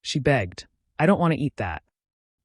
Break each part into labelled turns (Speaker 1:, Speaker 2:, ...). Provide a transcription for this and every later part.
Speaker 1: she begged. "I don't want to eat that."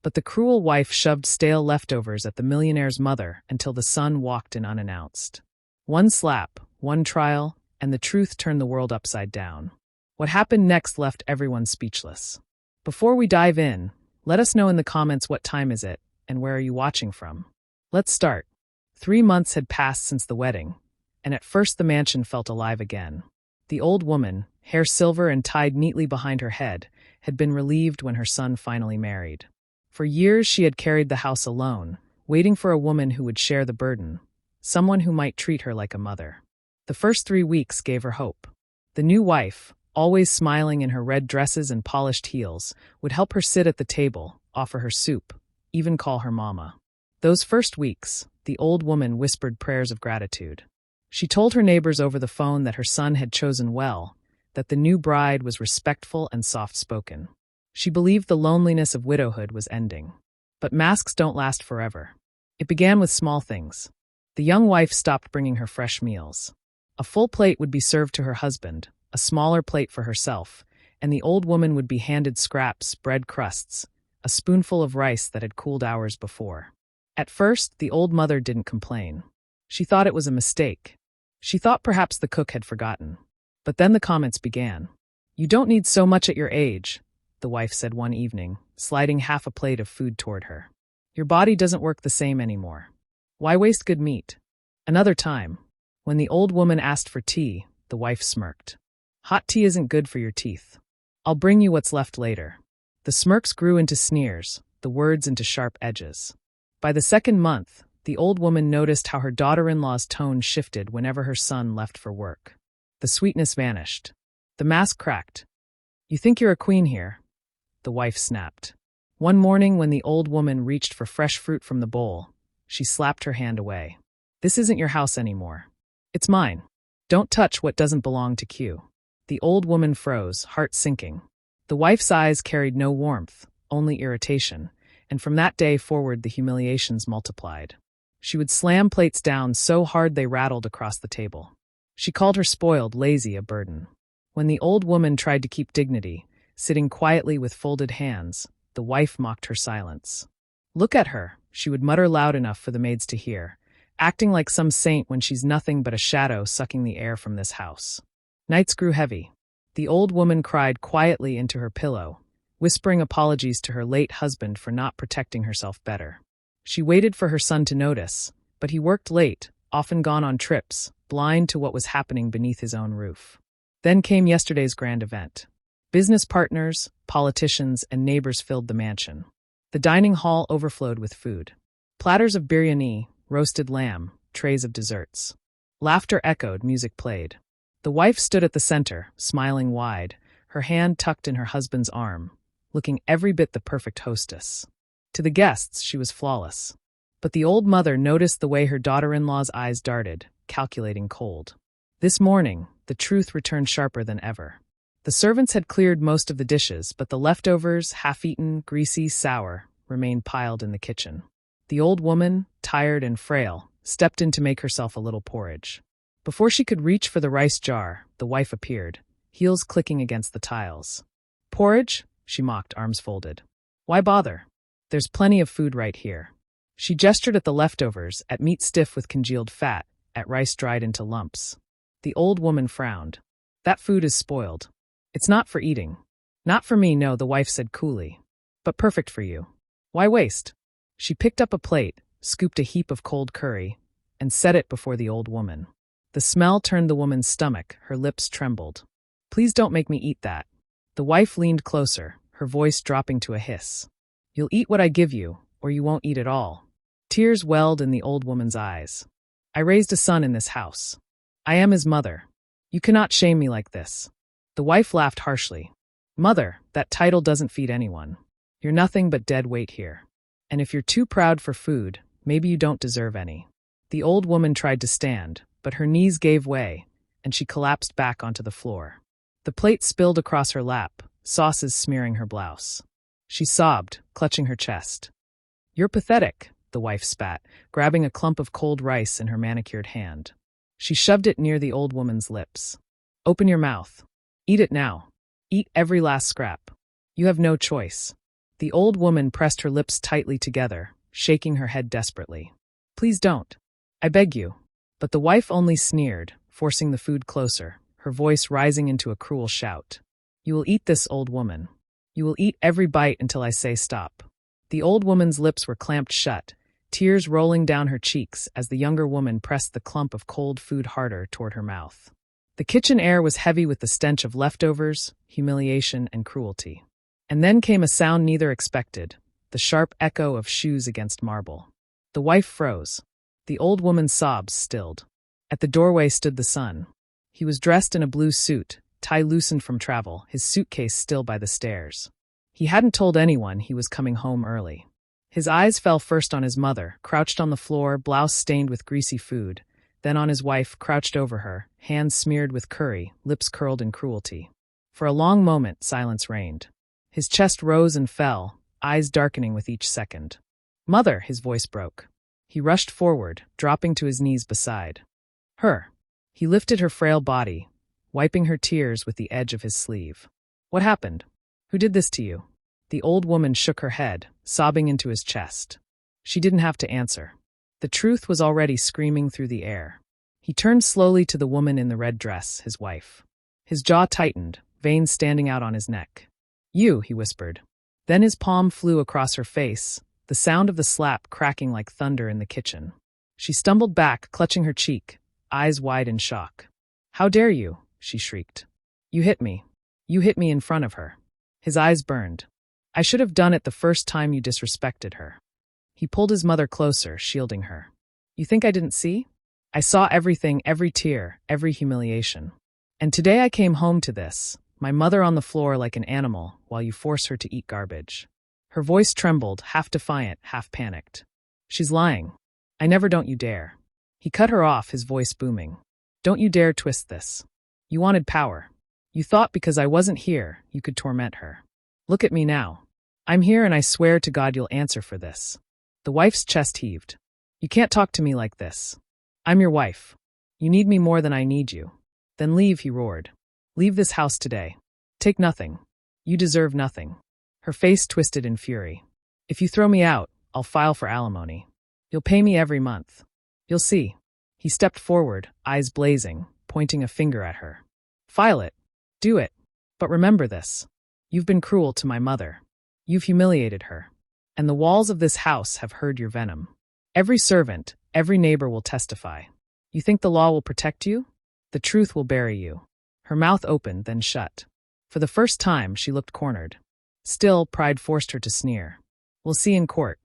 Speaker 1: But the cruel wife shoved stale leftovers at the millionaire's mother until the son walked in unannounced. One slap, one trial, and the truth turned the world upside down. What happened next left everyone speechless. Before we dive in, let us know in the comments what time is it, and where are you watching from. Let's start. 3 months had passed since the wedding, and at first the mansion felt alive again. The old woman, hair silver and tied neatly behind her head, had been relieved when her son finally married. For years she had carried the house alone, waiting for a woman who would share the burden, someone who might treat her like a mother. The first 3 weeks gave her hope. The new wife, always smiling in her red dresses and polished heels, would help her sit at the table, offer her soup, even call her mama. Those first weeks, the old woman whispered prayers of gratitude. She told her neighbors over the phone that her son had chosen well, that the new bride was respectful and soft-spoken. She believed the loneliness of widowhood was ending. But masks don't last forever. It began with small things. The young wife stopped bringing her fresh meals. A full plate would be served to her husband, a smaller plate for herself, and the old woman would be handed scraps, bread crusts, a spoonful of rice that had cooled hours before. At first, the old mother didn't complain. She thought it was a mistake. She thought perhaps the cook had forgotten. But then the comments began. "You don't need so much at your age," the wife said one evening, sliding half a plate of food toward her. "Your body doesn't work the same anymore. Why waste good meat?" Another time, when the old woman asked for tea, the wife smirked. "Hot tea isn't good for your teeth. I'll bring you what's left later." The smirks grew into sneers, the words into sharp edges. By the second month, the old woman noticed how her daughter-in-law's tone shifted whenever her son left for work. The sweetness vanished. The mask cracked. "You think you're a queen here?" the wife snapped. One morning when the old woman reached for fresh fruit from the bowl, she slapped her hand away. "This isn't your house anymore. It's mine. Don't touch what doesn't belong to Q." The old woman froze, heart sinking. The wife's eyes carried no warmth, only irritation, and from that day forward the humiliations multiplied. She would slam plates down so hard they rattled across the table. She called her spoiled, lazy, a burden. When the old woman tried to keep dignity, sitting quietly with folded hands, the wife mocked her silence. "Look at her," she would mutter loud enough for the maids to hear, "acting like some saint when she's nothing but a shadow sucking the air from this house." Nights grew heavy. The old woman cried quietly into her pillow, whispering apologies to her late husband for not protecting herself better. She waited for her son to notice, but he worked late, often gone on trips, blind to what was happening beneath his own roof. Then came yesterday's grand event. Business partners, politicians, and neighbors filled the mansion. The dining hall overflowed with food. Platters of biryani, roasted lamb, trays of desserts. Laughter echoed, music played. The wife stood at the center, smiling wide, her hand tucked in her husband's arm, looking every bit the perfect hostess. To the guests, she was flawless. But the old mother noticed the way her daughter-in-law's eyes darted, calculating cold. This morning, the truth returned sharper than ever. The servants had cleared most of the dishes, but the leftovers, half-eaten, greasy, sour, remained piled in the kitchen. The old woman, tired and frail, stepped in to make herself a little porridge. Before she could reach for the rice jar, the wife appeared, heels clicking against the tiles. "Porridge?" she mocked, arms folded. "Why bother? There's plenty of food right here." She gestured at the leftovers, at meat stiff with congealed fat, at rice dried into lumps. The old woman frowned. "That food is spoiled. It's not for eating." "Not for me, no," the wife said coolly. "But perfect for you. Why waste?" She picked up a plate, scooped a heap of cold curry, and set it before the old woman. The smell turned the woman's stomach, her lips trembled. "Please don't make me eat that." The wife leaned closer, her voice dropping to a hiss. "You'll eat what I give you, or you won't eat at all." Tears welled in the old woman's eyes. "I raised a son in this house. I am his mother. You cannot shame me like this." The wife laughed harshly. "Mother, that title doesn't feed anyone. You're nothing but dead weight here. And if you're too proud for food, maybe you don't deserve any." The old woman tried to stand, but her knees gave way, and she collapsed back onto the floor. The plate spilled across her lap, sauces smearing her blouse. She sobbed, clutching her chest. "You're pathetic," the wife spat, grabbing a clump of cold rice in her manicured hand. She shoved it near the old woman's lips. "Open your mouth. Eat it now. Eat every last scrap." You have no choice. The old woman pressed her lips tightly together, shaking her head desperately. Please don't. I beg you. But the wife only sneered, forcing the food closer, her voice rising into a cruel shout. You will eat this, old woman. You will eat every bite until I say stop. The old woman's lips were clamped shut, tears rolling down her cheeks as the younger woman pressed the clump of cold food harder toward her mouth. The kitchen air was heavy with the stench of leftovers, humiliation, and cruelty. And then came a sound neither expected, the sharp echo of shoes against marble. The wife froze. The old woman's sobs stilled. At the doorway stood the son. He was dressed in a blue suit, tie loosened from travel, his suitcase still by the stairs. He hadn't told anyone he was coming home early. His eyes fell first on his mother, crouched on the floor, blouse stained with greasy food, then on his wife, crouched over her, hands smeared with curry, lips curled in cruelty. For a long moment, silence reigned. His chest rose and fell, eyes darkening with each second. Mother, his voice broke. He rushed forward, dropping to his knees beside her. He lifted her frail body, wiping her tears with the edge of his sleeve. What happened? Who did this to you? The old woman shook her head, sobbing into his chest. She didn't have to answer. The truth was already screaming through the air. He turned slowly to the woman in the red dress, his wife. His jaw tightened, veins standing out on his neck. You, he whispered. Then his palm flew across her face, the sound of the slap cracking like thunder in the kitchen. She stumbled back, clutching her cheek, eyes wide in shock. How dare you? She shrieked. You hit me. You hit me in front of her. His eyes burned. I should have done it the first time you disrespected her. He pulled his mother closer, shielding her. You think I didn't see? I saw everything, every tear, every humiliation. And today I came home to this, my mother on the floor like an animal, while you force her to eat garbage. Her voice trembled, half defiant, half panicked. She's lying. I never. Don't you dare. He cut her off, his voice booming. Don't you dare twist this. You wanted power. You thought because I wasn't here, you could torment her. Look at me now. I'm here and I swear to God you'll answer for this. The wife's chest heaved. You can't talk to me like this. I'm your wife. You need me more than I need you. Then leave, he roared. Leave this house today. Take nothing. You deserve nothing. Her face twisted in fury. If you throw me out, I'll file for alimony. You'll pay me every month. You'll see. He stepped forward, eyes blazing, pointing a finger at her. File it. Do it. But remember this. You've been cruel to my mother. You've humiliated her. And the walls of this house have heard your venom. Every servant, every neighbor will testify. You think the law will protect you? The truth will bury you. Her mouth opened, then shut. For the first time, she looked cornered. Still, pride forced her to sneer. We'll see in court.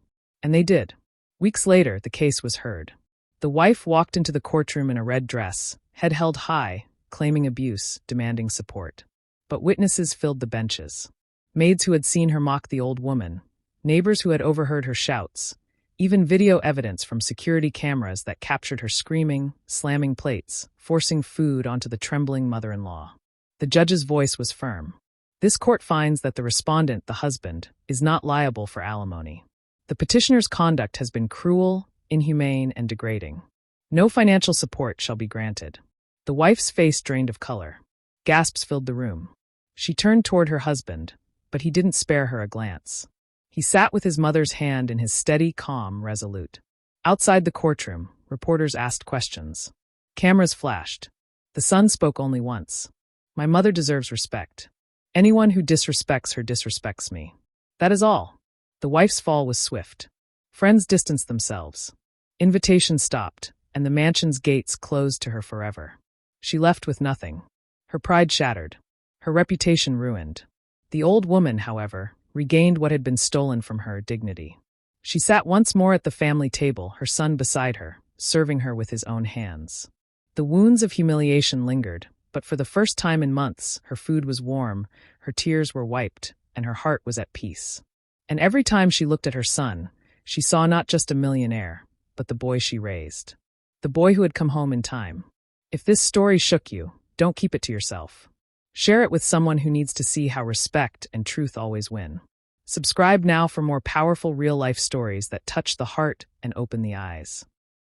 Speaker 1: And they did. Weeks later, the case was heard. The wife walked into the courtroom in a red dress, head held high, claiming abuse, demanding support. But witnesses filled the benches. Maids who had seen her mock the old woman, neighbors who had overheard her shouts, even video evidence from security cameras that captured her screaming, slamming plates, forcing food onto the trembling mother-in-law. The judge's voice was firm. This court finds that the respondent, the husband, is not liable for alimony. The petitioner's conduct has been cruel, inhumane, and degrading. No financial support shall be granted. The wife's face drained of color. Gasps filled the room. She turned toward her husband, but he didn't spare her a glance. He sat with his mother's hand in his steady, calm, resolute. Outside the courtroom, reporters asked questions. Cameras flashed. The son spoke only once. My mother deserves respect. Anyone who disrespects her disrespects me. That is all. The wife's fall was swift. Friends distanced themselves. Invitations stopped, and the mansion's gates closed to her forever. She left with nothing. Her pride shattered. Her reputation ruined. The old woman, however, regained what had been stolen from her, dignity. She sat once more at the family table, her son beside her, serving her with his own hands. The wounds of humiliation lingered, but for the first time in months, her food was warm, her tears were wiped, and her heart was at peace. And every time she looked at her son, she saw not just a millionaire, but the boy she raised. The boy who had come home in time. If this story shook you, don't keep it to yourself. Share it with someone who needs to see how respect and truth always win. Subscribe now for more powerful real-life stories that touch the heart and open the eyes.